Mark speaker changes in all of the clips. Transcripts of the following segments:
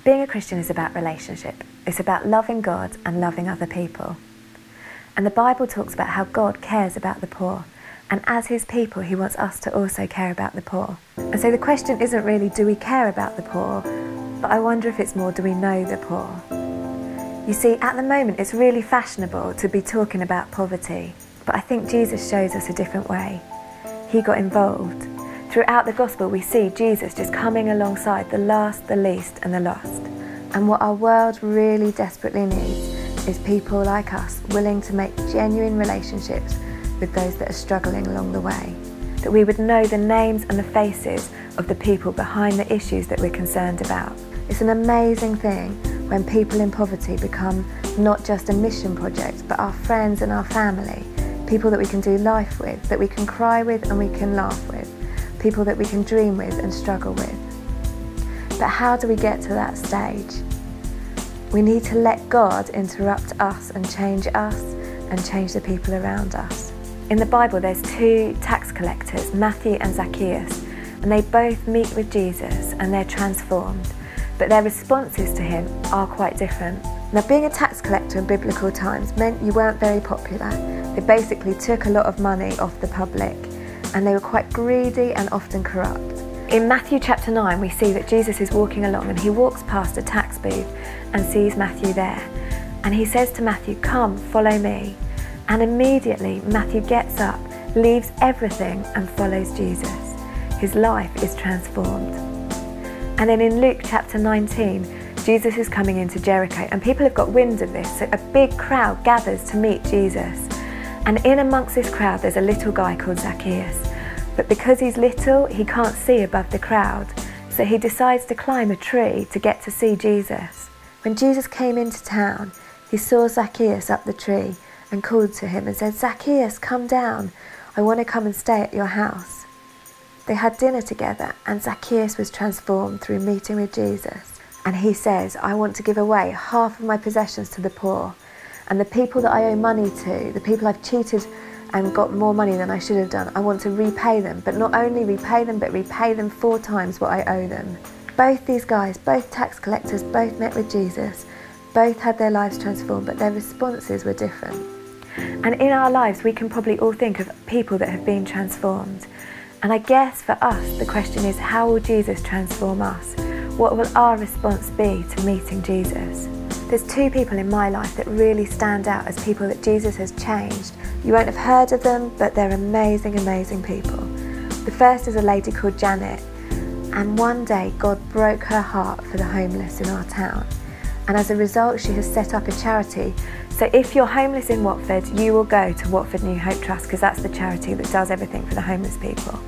Speaker 1: Being a Christian is about relationship. It's about loving God and loving other people. And the Bible talks about how God cares about the poor. And as his people, he wants us to also care about the poor. And so the question isn't really, do we care about the poor? But I wonder if it's more, do we know the poor? You see, at the moment, it's really fashionable to be talking about poverty. But I think Jesus shows us a different way. He got involved. Throughout the gospel, we see Jesus just coming alongside the last, the least, and the lost. And what our world really desperately needs is people like us willing to make genuine relationships with those that are struggling along the way. That we would know the names and the faces of the people behind the issues that we're concerned about. It's an amazing thing when people in poverty become not just a mission project, but our friends and our family. People that we can do life with, that we can cry with and we can laugh with. People that we can dream with and struggle with. But how do we get to that stage? We need to let God interrupt us and change the people around us. In the Bible, there's two tax collectors, Matthew and Zacchaeus, and they both meet with Jesus and they're transformed, but their responses to him are quite different. Now, being a tax collector in biblical times meant you weren't very popular. They basically took a lot of money off the public, and they were quite greedy and often corrupt. In Matthew chapter 9, we see that Jesus is walking along and he walks past a tax booth and sees Matthew there. And he says to Matthew, "Come, follow me." And immediately Matthew gets up, leaves everything and follows Jesus. His life is transformed. And then in Luke chapter 19, Jesus is coming into Jericho and people have got wind of this. So a big crowd gathers to meet Jesus. And in amongst this crowd, there's a little guy called Zacchaeus. But because he's little, he can't see above the crowd. So he decides to climb a tree to get to see Jesus. When Jesus came into town, he saw Zacchaeus up the tree and called to him and said, "Zacchaeus, come down. I want to come and stay at your house." They had dinner together and Zacchaeus was transformed through meeting with Jesus. And he says, "I want to give away half of my possessions to the poor. And the people that I owe money to, the people I've cheated and got more money than I should have done, I want to repay them. But not only repay them, but repay them 4 times what I owe them." Both these guys, both tax collectors, both met with Jesus. Both had their lives transformed, but their responses were different. And in our lives, we can probably all think of people that have been transformed. And I guess for us, the question is, how will Jesus transform us? What will our response be to meeting Jesus? There's 2 people in my life that really stand out as people that Jesus has changed. You won't have heard of them, but they're amazing, amazing people. The first is a lady called Janet. And one day, God broke her heart for the homeless in our town. And as a result, she has set up a charity. So if you're homeless in Watford, you will go to Watford New Hope Trust, because that's the charity that does everything for the homeless people.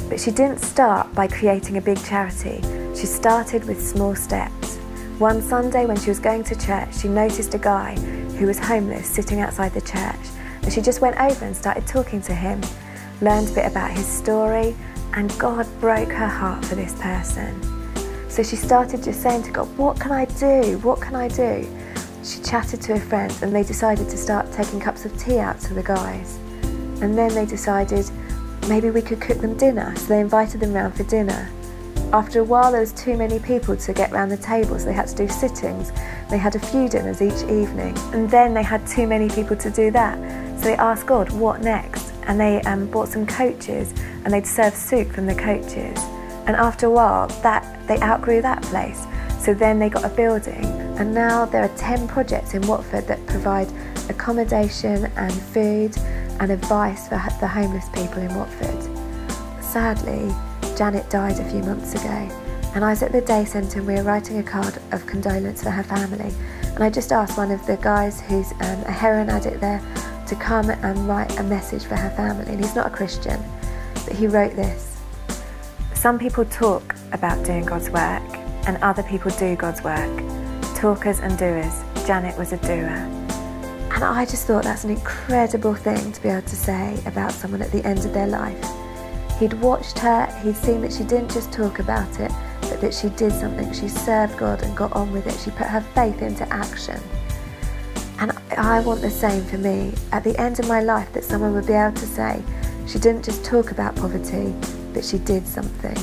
Speaker 1: But she didn't start by creating a big charity. She started with small steps. One Sunday when she was going to church, she noticed a guy who was homeless sitting outside the church. And she just went over and started talking to him, learned a bit about his story, and God broke her heart for this person. So she started just saying to God, "What can I do? What can I do?" She chatted to her friends and they decided to start taking cups of tea out to the guys. And then they decided maybe we could cook them dinner. So they invited them round for dinner. After a while, there was too many people to get round the table, so they had to do sittings. They had a few dinners each evening. And then they had too many people to do that. So they asked God, what next? And they bought some coaches and they'd serve soup from the coaches. And after a while, they outgrew that place. So then they got a building. And now there are 10 projects in Watford that provide accommodation and food and advice for the homeless people in Watford. Sadly, Janet died a few months ago, and I was at the day centre and we were writing a card of condolence for her family. And I just asked one of the guys who's a heroin addict there to come and write a message for her family. And he's not a Christian, but he wrote this: "Some people talk about doing God's work, and other people do God's work. Talkers and doers. Janet was a doer." And I just thought that's an incredible thing to be able to say about someone at the end of their life. He'd watched her, he'd seen that she didn't just talk about it, but that she did something. She served God and got on with it. She put her faith into action. And I want the same for me at the end of my life, that someone would be able to say, she didn't just talk about poverty, but she did something.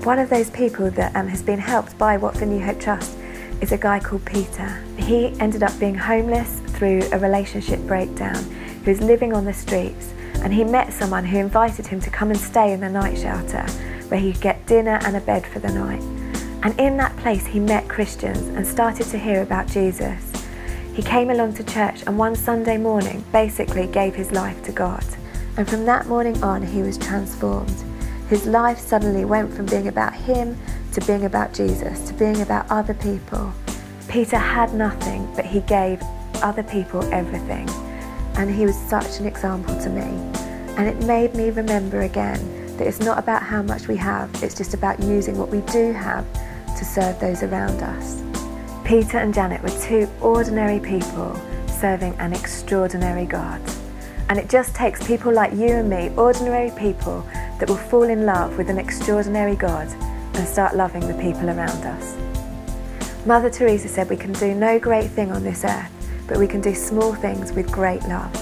Speaker 1: One of those people that has been helped by Watford New Hope Trust is a guy called Peter. He ended up being homeless through a relationship breakdown. He was living on the streets, and he met someone who invited him to come and stay in the night shelter, where he could get dinner and a bed for the night. And in that place he met Christians and started to hear about Jesus. He came along to church, and one Sunday morning basically gave his life to God. And from that morning on, he was transformed. His life suddenly went from being about him to being about Jesus, to being about other people. Peter had nothing, but he gave other people everything. And he was such an example to me. And it made me remember again that it's not about how much we have, it's just about using what we do have to serve those around us. Peter and Janet were two ordinary people serving an extraordinary God. And it just takes people like you and me, ordinary people, that will fall in love with an extraordinary God and start loving the people around us. Mother Teresa said we can do no great thing on this earth, but we can do small things with great love.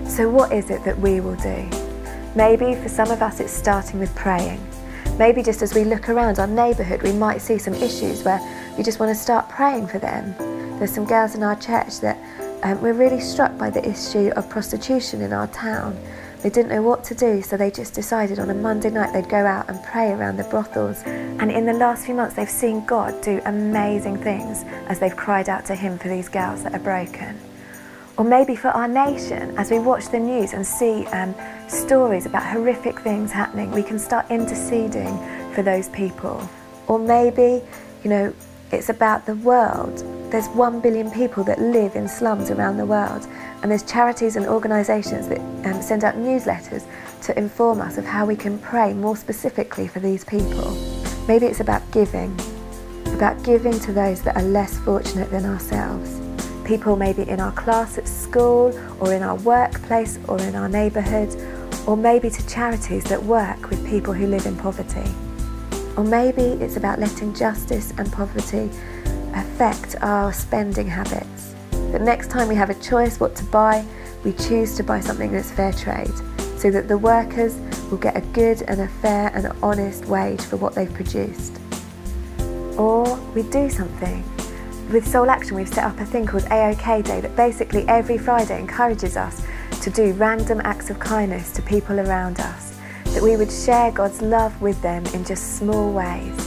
Speaker 1: So what is it that we will do? Maybe for some of us it's starting with praying. Maybe just as we look around our neighbourhood, we might see some issues where we just want to start praying for them. There's some girls in our church that we're really struck by the issue of prostitution in our town. They didn't know what to do, so they just decided on a Monday night they'd go out and pray around the brothels. And in the last few months they've seen God do amazing things as they've cried out to him for these girls that are broken. Or maybe for our nation, as we watch the news and see stories about horrific things happening, we can start interceding for those people. Or maybe, it's about the world. There's 1 billion people that live in slums around the world, and there's charities and organisations that send out newsletters to inform us of how we can pray more specifically for these people. Maybe it's about giving to those that are less fortunate than ourselves. People maybe in our class at school, or in our workplace, or in our neighbourhood, or maybe to charities that work with people who live in poverty. Or maybe it's about letting justice and poverty affect our spending habits. That next time we have a choice what to buy, we choose to buy something that's fair trade, so that the workers will get a good and a fair and honest wage for what they've produced. Or we do something. With Soul Action, we've set up a thing called AOK Day that basically every Friday encourages us to do random acts of kindness to people around us, that we would share God's love with them in just small ways.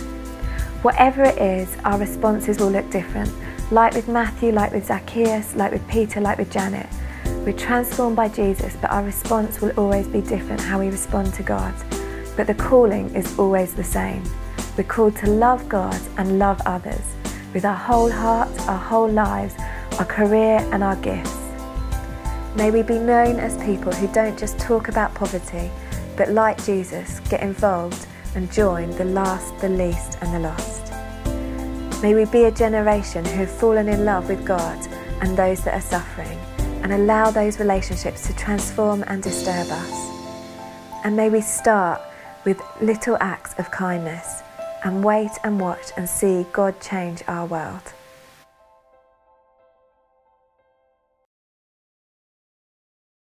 Speaker 1: Whatever it is, our responses will look different. Like with Matthew, like with Zacchaeus, like with Peter, like with Janet. We're transformed by Jesus, but our response will always be different, how we respond to God. But the calling is always the same. We're called to love God and love others with our whole heart, our whole lives, our career and our gifts. May we be known as people who don't just talk about poverty, but like Jesus, get involved and join the last, the least and the lost. May we be a generation who have fallen in love with God and those that are suffering, and allow those relationships to transform and disturb us. And may we start with little acts of kindness and wait and watch and see God change our world.